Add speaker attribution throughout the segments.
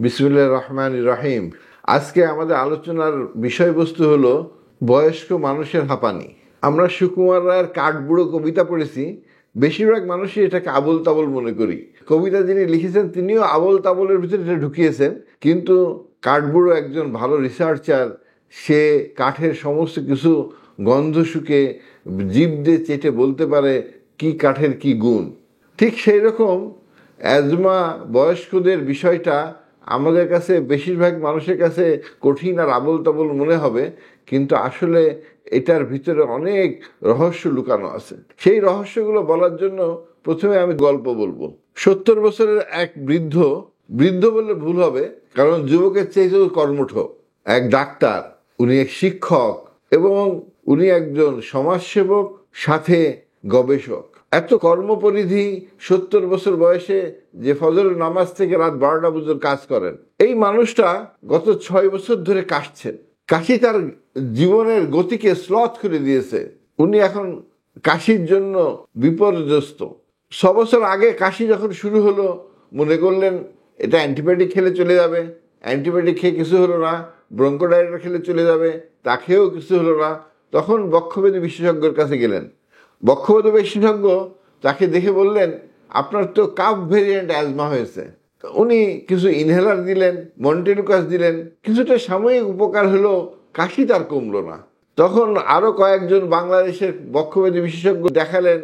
Speaker 1: বিসমিল্লাহির রহমানির রহিম। আজকে আমাদের আলোচনার বিষয়বস্তু হলো বয়স্ক মানুষের হাঁপানি। আমরা সুকুমার রায়ের কাঠবুড়ো কবিতা পড়েছি। বেশিরভাগ মানুষই এটাকে আবোল তাবোল মনে করি। কবিতা যিনি লিখেছেন তিনিও আবোল তাবোলের ভিতরে এটা ঢুকিয়েছেন, কিন্তু কাঠবুড়ো একজন ভালো রিসার্চার। সে কাঠের সমস্ত কিছু গন্ধ শুকে জিভ দিয়ে চেটে বলতে পারে কি কাঠের কি গুণ। ঠিক সেই রকম অ্যাজমা বয়স্কদের বিষয়টা আমাদের কাছে, বেশিরভাগ মানুষের কাছে কঠিন আর আবোল তাবোল মনে হবে, কিন্তু আসলে এটার ভিতরে অনেক রহস্য লুকানো আছে। সেই রহস্যগুলো বলার জন্য প্রথমে আমি গল্প বলবো। 70 বছরের এক বৃদ্ধ, বৃদ্ধ বললে ভুল হবে, কারণ যুবকের চেয়েও কর্মঠ এক ডাক্তার, উনি এক শিক্ষক এবং উনি একজন সমাজসেবক, সাথে গবেষক। এত কর্মপরিধি 70 বছর বয়সে যে ফজরের নামাজ থেকে রাত 12টা পর্যন্ত কাজ করেন, এই মানুষটা গত 6 বছর ধরে কাশছেন। কাশি তার জীবনের গতিকে স্লথ করে দিয়েছে। উনি এখন কাশির জন্য বিপর্যস্ত। 6 বছর আগে কাশি যখন শুরু হলো, মনে করলেন এটা অ্যান্টিবায়োটিক খেলে চলে যাবে। অ্যান্টিবায়োটিক খেয়ে কিছু হলো না। ব্রঙ্কোডাইলেটর খেলে চলে যাবে, তা খেয়েও কিছু হলো না। তখন বক্ষব্যাধি বিশেষজ্ঞের কাছে গেলেন। বক্ষব্যাধি বিশেষজ্ঞ তাকে দেখে বললেন, আপনার তো কাফ ভেরিয়েন্ট অ্যাজমা হয়েছে। উনি কিছু ইনহেলার দিলেন, মন্টেলুকাস দিলেন, কিছুটা সাময়িক উপকার হলো, কাশি তার কমলো না। তখন আরো কয়েকজন বাংলাদেশের বক্ষব্যাধি বিশেষজ্ঞ দেখালেন,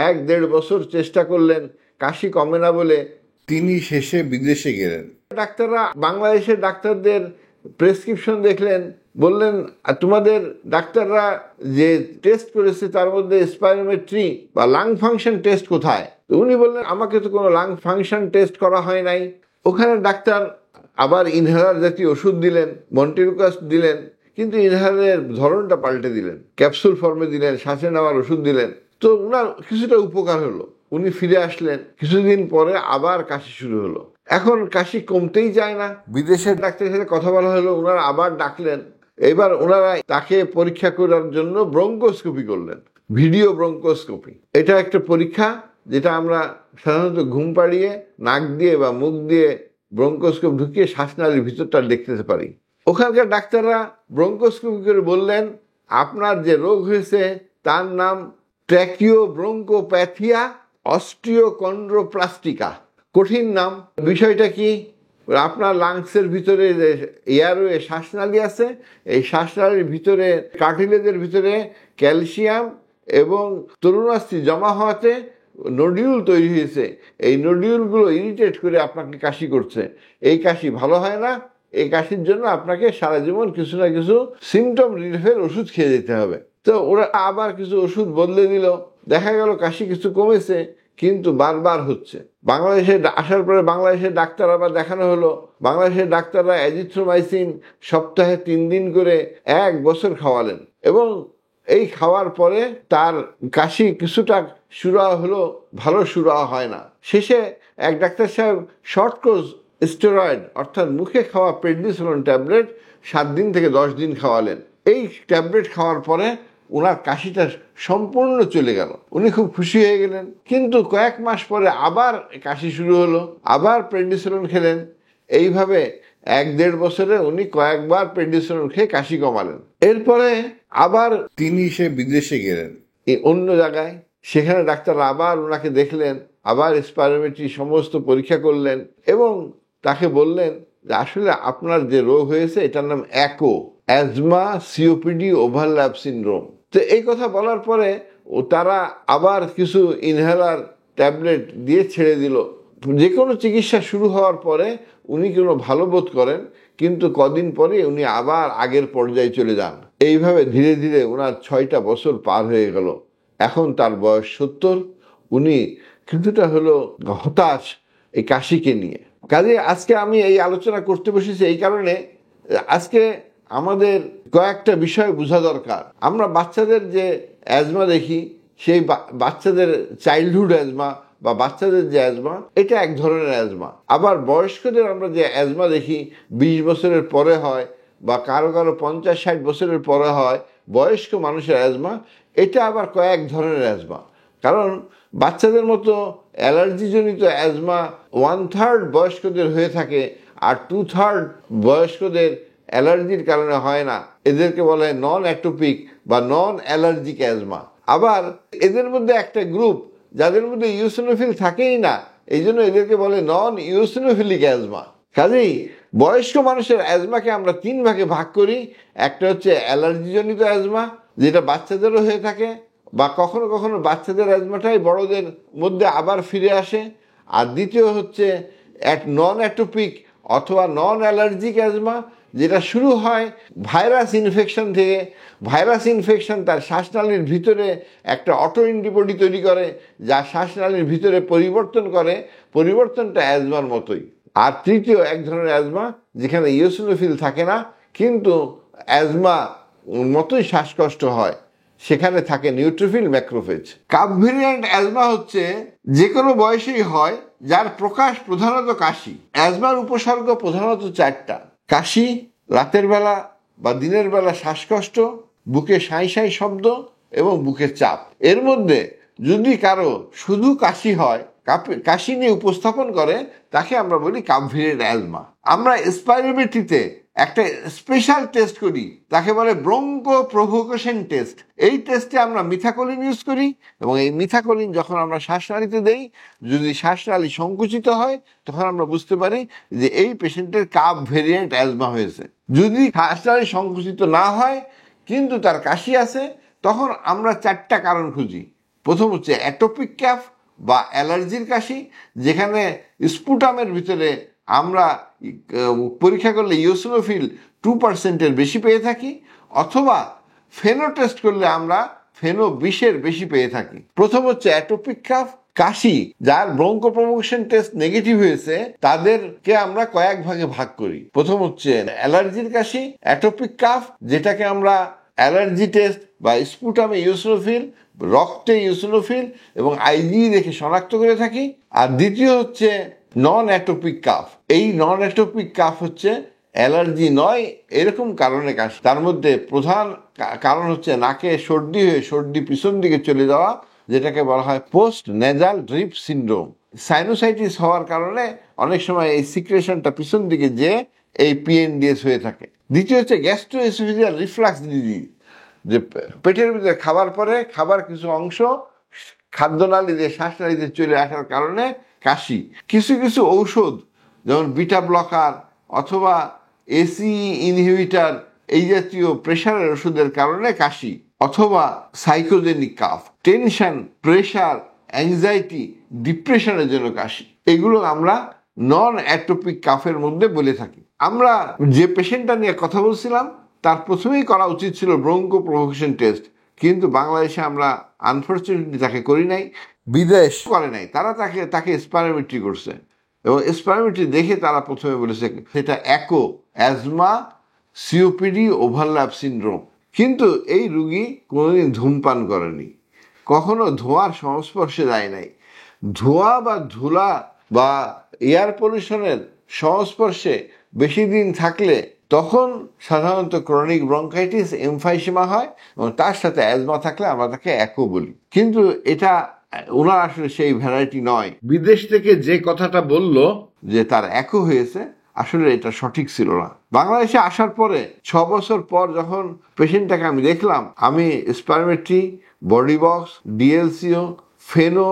Speaker 1: 1-1.5 বছর চেষ্টা করলেন, কাশি কমে না বলে তিনি শেষে বিদেশে গেলেন। ডাক্তাররা বাংলাদেশের ডাক্তারদের প্রেসক্রিপশন দেখলেন, বললেন তোমাদের ডাক্তাররা যে টেস্ট করেছে তার মধ্যে স্পাইরোমেট্রি বা লাং ফাংশন টেস্ট কোথায়? উনি বললেন, আমাকে তো কোনো লাং ফাংশন টেস্ট করা হয় নাই। ওখানে ডাক্তার আবার ইনহেলার জাতীয় ওষুধ দিলেন, মন্টেলুকাস দিলেন, কিন্তু ইনহেলারের ধরনটা পাল্টে দিলেন, ক্যাপসুল ফর্মে দিলেন, শ্বাসে নেওয়ার ওষুধ দিলেন। তো ওনার কিছুটা উপকার হলো, উনি ফিরে আসলেন। কিছুদিন পরে আবার কাশি শুরু হলো। এখন কাশি কমতেই চায় না। বিদেশের ডাক্তারের সাথে কথা বলা হলো, ওনারা আবার ডাকলেন। এবার ওনারা তাকে পরীক্ষা করার জন্য ব্রঙ্কোস্কোপি করলেন, ভিডিও ব্রঙ্কোস্কোপি। এটা একটা পরীক্ষা যেটা আমরা সাধারণত ঘুম পাড়িয়ে নাক দিয়ে বা মুখ দিয়ে ব্রঙ্কোস্কোপ ঢুকিয়ে শ্বাসনালীর ভিতরটা দেখতে পারি। ওখানকার ডাক্তাররা ব্রঙ্কোস্কোপি করে বললেন, আপনার যে রোগ হয়েছে তার নাম ট্র্যাকিওব্রঙ্কোপ্যাথিয়া অস্টিওকন্ড্রোপ্লাস্টিকা। কঠিন নাম। বিষয়টা কি? আপনার লাংসের ভিতরে এয়ারওয়ে শ্বাসনালী আছে, এই শ্বাসনালীর ভিতরে কার্টিলেজের ভিতরে ক্যালসিয়াম এবং তরুণাস্থি জমা হওয়াতে নডিউল তৈরি হয়েছে। এই নডিউলগুলো ইরিটেট করে আপনাকে কাশি করছে। এই কাশি ভালো হয় না। এই কাশির জন্য আপনাকে সারা জীবন কিছু না কিছু সিমটম রিলিফের ওষুধ খেয়ে যেতে হবে। তো ওরা আবার কিছু ওষুধ বদলে দিল। দেখা গেল কাশি কিছু কমেছে, কিন্তু বারবার হচ্ছে। বাংলাদেশে আসার পরে বাংলাদেশের ডাক্তার আবার দেখানো হলো। বাংলাদেশের ডাক্তাররা অ্যাজিথ্রোমাইসিন সপ্তাহে 3 দিন করে 1 বছর খাওয়ালেন, এবং এই খাওয়ার পরে তার কাশি কিছুটা শুরু হলো, ভালো শুরু হয় না। শেষে এক ডাক্তার সাহেব শর্ট কোর্স স্টেরয়েড অর্থাৎ মুখে খাওয়া প্রেডনিসোলন ট্যাবলেট 7 দিন থেকে 10 দিন খাওয়ালেন। এই ট্যাবলেট খাওয়ার পরে ওনার কাশিটা সম্পূর্ণ চলে গেল। উনি খুব খুশি হয়ে গেলেন। কিন্তু কয়েক মাস পরে আবার কাশি শুরু হলো, আবার প্রেডনিসোলন খেলেন। এইভাবে 1-1.5 বছরে উনি কয়েকবার প্রেডনিসোলন খেয়ে কাশি কমালেন। এরপরে আবার তিনি সে বিদেশে গেলেন, অন্য জায়গায়। সেখানে ডাক্তাররা আবার ওনাকে দেখলেন, আবার স্পাইরোমেট্রি সমস্ত পরীক্ষা করলেন এবং তাকে বললেন যে আসলে আপনার যে রোগ হয়েছে এটার নাম অ্যাজমা সিওপিডি ওভারল্যাপ সিনড্রোম। তো এই কথা বলার পরে তারা আবার কিছু ইনহেলার ট্যাবলেট দিয়ে ছেড়ে দিল। যে কোনো চিকিৎসা শুরু হওয়ার পরে উনি কোনো ভালো বোধ করেন, কিন্তু কদিন পরে উনি আবার আগের পর্যায়ে চলে যান। এইভাবে ধীরে ধীরে ওনার 6টা বছর পার হয়ে গেল। এখন তার বয়স 70। উনি কিছুটা হলো হতাশ এই কাশিকে নিয়ে। কাজে আজকে আমি এই আলোচনা করতে বসেছি এই কারণে, আজকে আমাদের কয়েকটা বিষয় বোঝা দরকার। আমরা বাচ্চাদের যে অ্যাজমা দেখি, সেই বাচ্চাদের চাইল্ডহুড অ্যাজমা বা বাচ্চাদের যে অ্যাজমা, এটা এক ধরনের অ্যাজমা। আবার বয়স্কদের আমরা যে অ্যাজমা দেখি 20 বছরের পরে হয়, বা কারো কারো 50-60 বছরের পরে হয় বয়স্ক মানুষের অ্যাজমা, এটা আবার কয়েক ধরনের অ্যাজমা। কারণ বাচ্চাদের মতো অ্যালার্জিজনিত অ্যাজমা 1/3 বয়স্কদের হয়ে থাকে, আর 2/3 বয়স্কদের অ্যালার্জির কারণে হয় না, এদেরকে বলে নন অ্যাটোপিক বা নন অ্যালার্জিক অ্যাজমা। আবার এদের মধ্যে একটা গ্রুপ যাদের মধ্যে ইওসিনোফিল থাকেই না, এই জন্য এদেরকে বলে নন ইওসিনোফিলিক অ্যাজমা। কাজেই বয়স্ক মানুষের অ্যাজমাকে আমরা 3 ভাগে ভাগ করি। একটা হচ্ছে অ্যালার্জিজনিত অ্যাজমা, যেটা বাচ্চাদেরও হয়ে থাকে, বা কখনো কখনো বাচ্চাদের অ্যাজমাটাই বড়দের মধ্যে আবার ফিরে আসে। আর দ্বিতীয় হচ্ছে নন অ্যাটোপিক অথবা নন অ্যালার্জিক অ্যাজমা, যেটা শুরু হয় ভাইরাস ইনফেকশন থেকে। ভাইরাস ইনফেকশন তার শ্বাসনালীর ভিতরে একটা অটো অ্যান্টিবডি তৈরি করে, যা শ্বাসনালীর ভিতরে পরিবর্তন করে, পরিবর্তনটা অ্যাজমার মতোই। আর তৃতীয় এক ধরনের অ্যাজমা যেখানে ইওসিনোফিল থাকে না কিন্তু অ্যাজমা মতোই শ্বাসকষ্ট হয়, সেখানে থাকে neutrophil macrophage. Cup variant asthma হচ্ছে যে কোনো বয়সেই হয়, যার প্রকাশ প্রধানত কাশি। অ্যাজমার উপসর্গ প্রধানত 4টা: কাশি, রাতের বেলা বা দিনের বেলা শ্বাসকষ্ট, বুকে সাঁই সাঁই শব্দ এবং বুকের চাপ। এর মধ্যে যদি কারো শুধু কাশি হয়, কাশি নিয়ে উপস্থাপন করে, তাকে আমরা বলি কাপ ভেরিয়েন্ট অ্যাজমা। আমরা স্পাইরোমেট্রিতে একটা স্পেশাল টেস্ট করি, তাকে বলে ব্রঙ্কো প্রভোকেশন টেস্ট। এই টেস্টে আমরা মিথাকোলিন ইউজ করি, এবং এই মিথাকোলিন যখন আমরা শ্বাসনালীতে দেই, যদি শ্বাসনালী সংকুচিত হয়, তখন আমরা বুঝতে পারি যে এই পেশেন্টের কাপ ভেরিয়েন্ট অ্যাজমা হয়েছে। যদি শ্বাসনালী সংকুচিত না হয় কিন্তু তার কাশি আছে, তখন আমরা 4টা কারণ খুঁজি। প্রথম হচ্ছে অ্যাটোপিক ক্যাফ বা অ্যালার্জির কাশি, যেখানে স্পুটামের ভিতরে আমরা পরীক্ষা করলে ইওসিনোফিল 2% বেশি পেয়ে থাকি, অথবা ফেনো টেস্ট করলে আমরা ফেনো 20 বেশি পেয়ে থাকি। প্রথম হচ্ছে অ্যাটোপিক কাফ কাশি, যার ব্রঙ্কো প্রভোকেশন টেস্ট নেগেটিভ হয়েছে, তাদেরকে আমরা কয়েক ভাগে ভাগ করি। প্রথম হচ্ছে অ্যালার্জির কাশি, অ্যাটোপিক কাফ, যেটাকে আমরা অ্যালার্জি টেস্ট বা স্পুটামে ইওসিনোফিল, রক্তে ইওসিনোফিল এবং আইজি দেখে শনাক্ত করে থাকি। আর দ্বিতীয় হচ্ছে নন অ্যাটোপিক কাফ। এই নন অ্যাটোপিক কাফ হচ্ছে অ্যালার্জি নয় এরকম কারণে কাশি। তার মধ্যে প্রধান কারণ হচ্ছে নাকে সর্দি হয়ে সর্দি পিছন দিকে চলে যাওয়া, যেটাকে বলা হয় post nasal drip syndrome. Sinusitis হওয়ার কারণে অনেক সময় এই সিক্রেশনটা পিছন দিকে যে এই পিএনডিএস হয়ে থাকে। দ্বিতীয় হচ্ছে গ্যাস্ট্রোএসোফেজিয়াল রিফ্লাক্স ডিজিজ, যে পেটের ভিতরে খাবার পরে খাবার কিছু অংশ খাদ্যনালীতে শ্বাসনালীতে চলে আসার কারণে কাশি। কিছু কিছু ঔষধ যেমন বিটা ব্লকার অথবা এসি ইনহিবিটার, এই জাতীয় প্রেশারের ওষুধের কারণে কাশি, অথবা psychogenic cough, tension, pressure, anxiety, ডিপ্রেশনের জন্য কাশি। এগুলো আমরা নন অ্যাটোপিক কাফের মধ্যে বলে থাকি। আমরা যে পেশেন্টটা নিয়ে কথা বলছিলাম, তার প্রথমেই করা উচিত ছিল ব্রঙ্কো প্রভোকেশন টেস্ট, কিন্তু বাংলাদেশে আমরা আনফর্চুনেটলি তাকে করি নাই, বিদেশ করে নাই, তারা তাকে স্পাইরোমেট্রি করছে, এবং স্পাইরোমেট্রি দেখে তারা প্রথমে বলেছে সেটা একো অ্যাজমা সিওপিডি ওভারল্যাপ সিনড্রোম। কিন্তু এই রুগী কোনোদিন ধূমপান করেনি, কখনো ধোঁয়ার সংস্পর্শে যায় নাই। ধোঁয়া বা ধুলা বা এয়ার পলিউশনের সংস্পর্শে বেশি দিন থাকলে তখন সাধারণত ক্রনিক ব্রঙ্কাইটিস, এমফাইসিমা হয়, এবং তার সাথে অ্যাজমা থাকলে আমরা তাকে একো বলি। কিন্তু এটা ওনার আসলে সেই ভ্যারাইটি নয়। বিদেশ থেকে যে কথাটা বলল যে তার একো হয়েছে, আসলে এটা সঠিক ছিল না। বাংলাদেশে আসার পরে 6 বছর পর যখন পেশেন্টটাকে আমি দেখলাম, আমি স্পাইরোমেট্রি, বডি বক্স, ডিএলসিও, ফেনো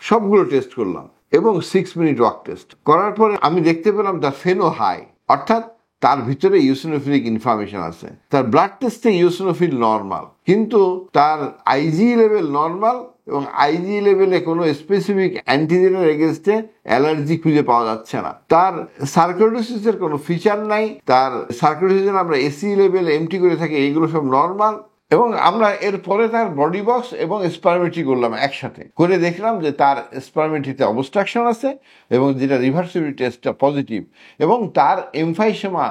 Speaker 1: সবগুলো টেস্ট করলাম, এবং 6 মিনিট ওয়াক টেস্ট করার পরে আমি দেখতে পেলাম তার ফেনো হাই, অর্থাৎ তার ভিতরে ইওসিনোফিলিক ইনফ্লামেশন আছে। তার ব্লাড টেস্টে ইওসিনোফিল নর্মাল, কিন্তু তার আইজি লেভেল নর্মাল, এবং আইজি লেভেলে কোনো স্পেসিফিক অ্যান্টিজেনের এগেনস্টে অ্যালার্জি খুঁজে পাওয়া যাচ্ছে না। তার সার্কোইডোসিসের কোনো ফিচার নাই, তার সার্কোইডোসিস আমরা এসি লেভেল এমটি করে থাকি, এইগুলো সব নর্মাল। এবং আমরা এরপরে তার বডি বক্স এবং স্পাইরোমেট্রি করলাম একসাথে, করে দেখলাম যে তার স্পাইরোমেট্রিতে অবস্ট্রাকশন আছে, এবং যেটা রিভার্সিবিলিটি টেস্টটা পজিটিভ, এবং তার এমফাইসেমা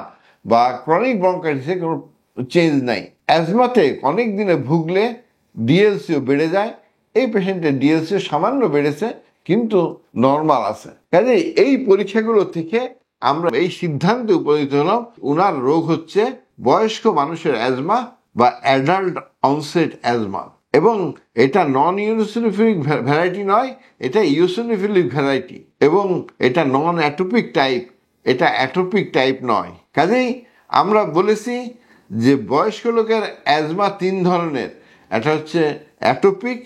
Speaker 1: বা ক্রনিক ব্রঙ্কাইটিসে কোনো চেঞ্জ নাই। অ্যাজমাতে অনেক দিনে ভুগলে ডিএলসিও বেড়ে যায়, এই পেশেন্টের ডিএলসিও সামান্য বেড়েছে, কিন্তু নর্মাল আছে। কাজে এই পরীক্ষাগুলো থেকে আমরা এই সিদ্ধান্তে উপনীত হলাম ওনার রোগ হচ্ছে বয়স্ক মানুষের অ্যাজমা বা অ্যাডাল্ট অনসেট অ্যাজমা, এবং এটা নন ইওসিনোফিলিক ভ্যারাইটি নয়, এটা ইওসিনোফিলিক ভ্যারাইটি, এবং এটা নন অ্যাটোপিক টাইপ, এটা অ্যাটোপিক টাইপ নয়। কাজেই আমরা বলেছি যে বয়স্ক লোকের অ্যাজমা 3 ধরনের, একটা হচ্ছে অ্যাটোপিক,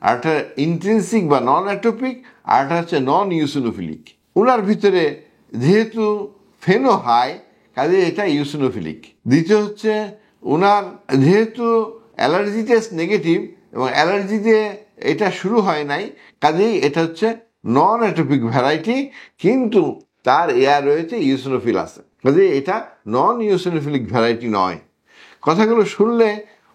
Speaker 1: আরেকটা ইন্ট্রিনসিক বা নন অ্যাটোপিক, আরেকটা হচ্ছে নন ইউসিনোফিলিক। ওনার ভিতরে যেহেতু ফেনো হাই, কাজে এটা ইউসিনোফিলিক। দ্বিতীয় হচ্ছে ওনার যেহেতু অ্যালার্জি টেস্ট নেগেটিভ এবং অ্যালার্জিতে এটা শুরু হয় নাই, কাজেই এটা হচ্ছে নন অ্যাটোপিক ভ্যারাইটি, কিন্তু তার এয়ার রয়েছে ইউসিনোফিল আছে, কাজে এটা নন ইউসিনোফিলিক ভ্যারাইটি নয়। কথাগুলো শুনলে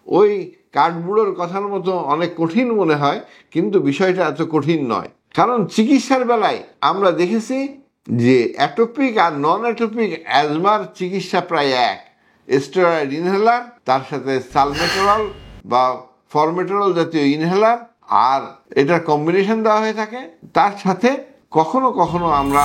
Speaker 1: ওই কাঠবুড়োর কথার মতো অনেক কঠিন মনে হয়, কিন্তু বিষয়টা এত কঠিন নয়। কারণ চিকিৎসার বেলায় আমরা দেখেছি যে অ্যাটোপিক আর নন অ্যাটোপিক অ্যাজমার চিকিৎসা প্রায় এক। স্টেরয়েড ইনহেলার, তার সাথে সালমেটেরল বা ফরমেটেরল জাতীয় ইনহেলার, আর এটার কম্বিনেশন দেওয়া হয়ে থাকে। তার সাথে কখনো কখনো আমরা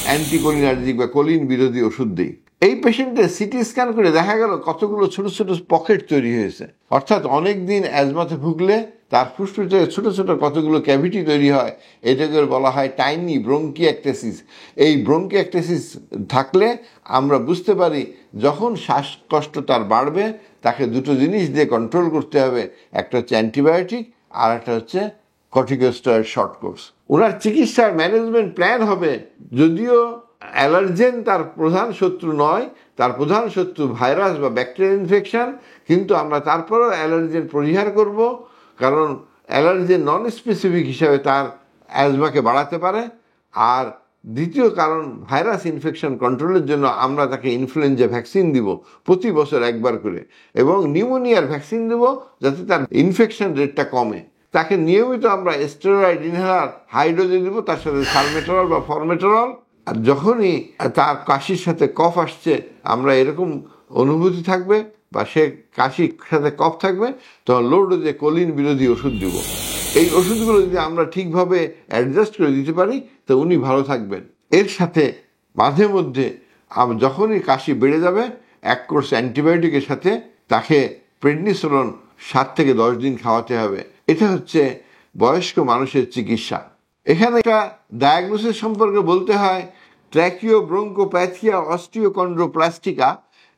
Speaker 1: অ্যান্টিকোলিনার্জিক বা কোলিন বিরোধী ওষুধ দিই। এই পেশেন্টের সিটি স্ক্যান করে দেখা গেল কতগুলো ছোট ছোট পকেট তৈরি হয়েছে, অর্থাৎ অনেক দিন অ্যাজমাতে ভুগলে তার ফুসফুসে ছোট ছোট কতগুলো ক্যাভিটি তৈরি হয়। এটাকে বলা হয় টাইনি ব্রঙ্কিয়াকটেসিস। এই ব্রঙ্কিয়াকটেসিস থাকলে আমরা বুঝতে পারি যখন শ্বাসকষ্ট তার বাড়বে, তাকে দুটো জিনিস দিয়ে কন্ট্রোল করতে হবে, একটা হচ্ছে অ্যান্টিবায়োটিক আর একটা হচ্ছে কর্টিকোস্টেরয়েড শর্ট কোর্স। ওনার চিকিৎসার ম্যানেজমেন্ট প্ল্যান হবে, যদিও অ্যালার্জেন তার প্রধান শত্রু নয়, তার প্রধান শত্রু ভাইরাস বা ব্যাকটেরিয়াল ইনফেকশন, কিন্তু আমরা তারপরেও অ্যালার্জেন পরিহার করব, কারণ অ্যালার্জেন নন স্পেসিফিক হিসাবে তার অ্যাজমাকে বাড়াতে পারে। আর দ্বিতীয় কারণ, ভাইরাস ইনফেকশন কন্ট্রোলের জন্য আমরা তাকে ইনফ্লুয়েঞ্জা ভ্যাকসিন দিব প্রতি বছর একবার করে, এবং নিউমোনিয়ার ভ্যাকসিন দেব যাতে তার ইনফেকশন রেটটা কমে। তাকে নিয়মিত আমরা স্টেরয়েড ইনহেলার হাই ডোজে দেবো, তার সাথে সালমেটেরল বা ফরমেটেরল। আর যখনই তার কাশির সাথে কফ আসছে, আমরা এরকম অনুভূতি থাকবে বা সে কাশির সাথে কফ থাকবে, তখন লো ডোজে কোলিন বিরোধী ওষুধ দিব। এই ওষুধগুলো যদি আমরা ঠিকভাবে অ্যাডজাস্ট করে দিতে পারি, তো উনি ভালো থাকবেন। এর সাথে মাঝে মধ্যে যখনই কাশি বেড়ে যাবে, 1 কোর্স অ্যান্টিবায়োটিকের সাথে তাকে প্রেডনিসোলন 7 থেকে 10 দিন খাওয়াতে হবে। এটা হচ্ছে বয়স্ক মানুষের চিকিৎসা। এখানে একটা ডায়াগনোসিস সম্পর্কে বলতে হয়, ট্র্যাকিও ব্রঙ্কোপ্যাথিয়া অস্টিওকন্ড্রোপ্লাস্টিকা।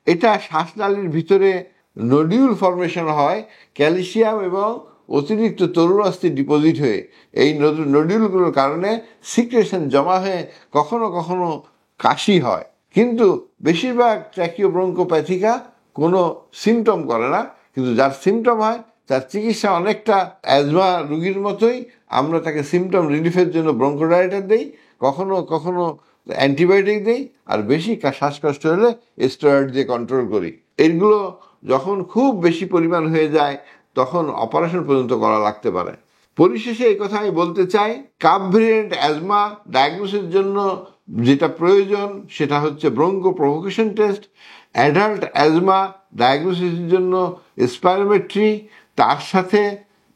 Speaker 1: এটা শ্বাসনালীর ভিতরে নোডিউল ফর্মেশন হয় ক্যালসিয়াম এবং অতিরিক্ত তরুণ অস্থি ডিপোজিট হয়ে। এই নোডিউলগুলোর কারণে সিক্রেশন জমা হয়ে কখনো কখনো কাশি হয়, কিন্তু বেশিরভাগ ট্র্যাকিও ব্রঙ্কোপ্যাথিকা কোনো সিমটম করে না, কিন্তু যার সিমটম হয় তার চিকিৎসা অনেকটা অ্যাজমা রুগীর মতোই। আমরা তাকে সিমটম রিলিফের জন্য ব্রঙ্কোডাইলেটর দিই, কখনো কখনো অ্যান্টিবায়োটিক দিই, আর বেশি শ্বাসকষ্ট হলে স্টেরয়েড দিয়ে কন্ট্রোল করি। এগুলো যখন খুব বেশি পরিমাণ হয়ে যায়, তখন অপারেশন পর্যন্ত করা লাগতে পারে। পরিশেষে এই কথা আমি বলতে চাই, কাপ ভেরিয়েন্ট অ্যাজমা ডায়াগনোসিসের জন্য যেটা প্রয়োজন সেটা হচ্ছে broncho provocation test. Adult asthma ডায়াগনোসিসের জন্য স্পাইরোমেট্রি, তার সাথে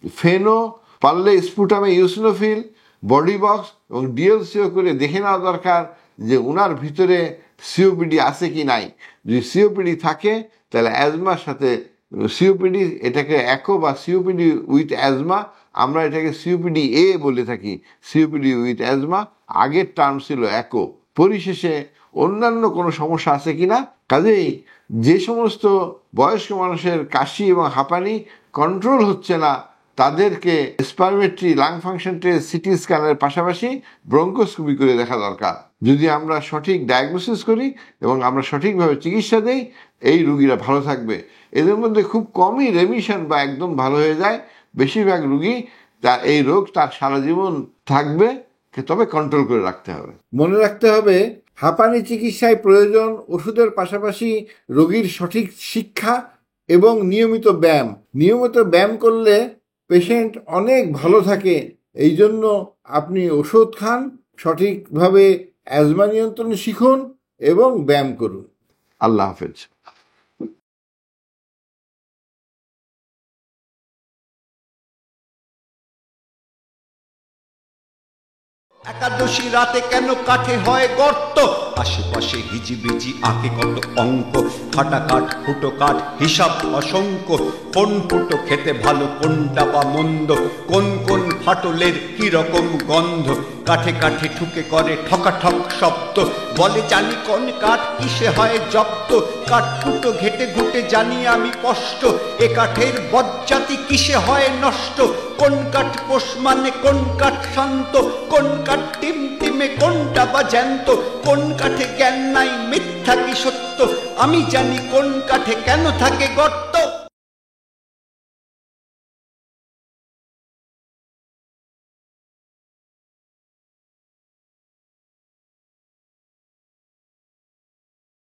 Speaker 1: ফেনো, পারলে স্পুটামে ইউসিনোফিল, বডি বক্স এবং ডিএলসিও করে দেখে নেওয়া দরকার যে ওনার ভিতরে সিওপিডি আছে কি নাই। যদি সিওপিডি থাকে তাহলে অ্যাজমার সাথে সিওপিডি, এটাকে একো বা সিওপিডি উইথ অ্যাজমা, আমরা এটাকে সিওপিডি এ বলে থাকি, সিওপিডি উইথ অ্যাজমা, আগের টার্ম ছিল একো। পরিশেষে অন্যান্য কোনো সমস্যা আছে কিনা। কাজেই যে সমস্ত বয়স্ক মানুষের কাশি এবং হাঁপানি কন্ট্রোল হচ্ছে না, তাদেরকে spirometry, lung function test, CT স্ক্যানের পাশাপাশি ব্রঙ্কোস্কোপি করে দেখা দরকার। যদি আমরা সঠিক ডায়াগনোসিস করি এবং আমরা সঠিকভাবে চিকিৎসা দেই, এই রুগীরা ভালো থাকবে। এদের মধ্যে খুব কমই রেমিশন বা একদম ভালো হয়ে যায়। বেশিরভাগ রুগী তার এই রোগ তার সারা জীবন থাকবে, তবে কন্ট্রোল করে রাখতে হবে। মনে রাখতে হবে, হাঁপানি চিকিৎসায় প্রয়োজন ওষুধের পাশাপাশি রোগীর সঠিক শিক্ষা এবং নিয়মিত ব্যায়াম। নিয়মিত ব্যায়াম করলে পেশেন্ট অনেক ভালো থাকে। এই জন্য আপনি ওষুধ খান, সঠিকভাবে অ্যাজমা নিয়ন্ত্রণ শিখুন এবং ব্যায়াম করুন। আল্লাহ হাফেজ।
Speaker 2: একাদশী রাতে কেন কাঠে হয় গর্ত, আশেপাশে হিজিবিজি আঁকে কত অঙ্ক, ফাটা কাঠ ফুটো কাঠ হিসাব অসংখ্য, কোন ফুটো খেতে ভালো কোনটা বা মন্দ, কোন কোন ফাটলের কি রকম গন্ধ, কাঠে কাঠে ঠুকে করে ঠকাঠক শব্দ, বলে জানি কোন কাঠ কিসে হয় জব্দ, কাঠ ফুটো ঘেটে ঘুটে জানি আমি কষ্ট, এ কাঠের বজ্জাতি কিসে হয় নষ্ট, কোন কাঠ পোষ মানে কোন কাঠ শান্ত, কোন কাঠ টিমটিমে কোনটা বা জ্যান্ত, কোন কাঠে জ্ঞান নাই মিথ্যা কি সত্য, আমি জানি কোন কাঠে কেন থাকে গর্ত।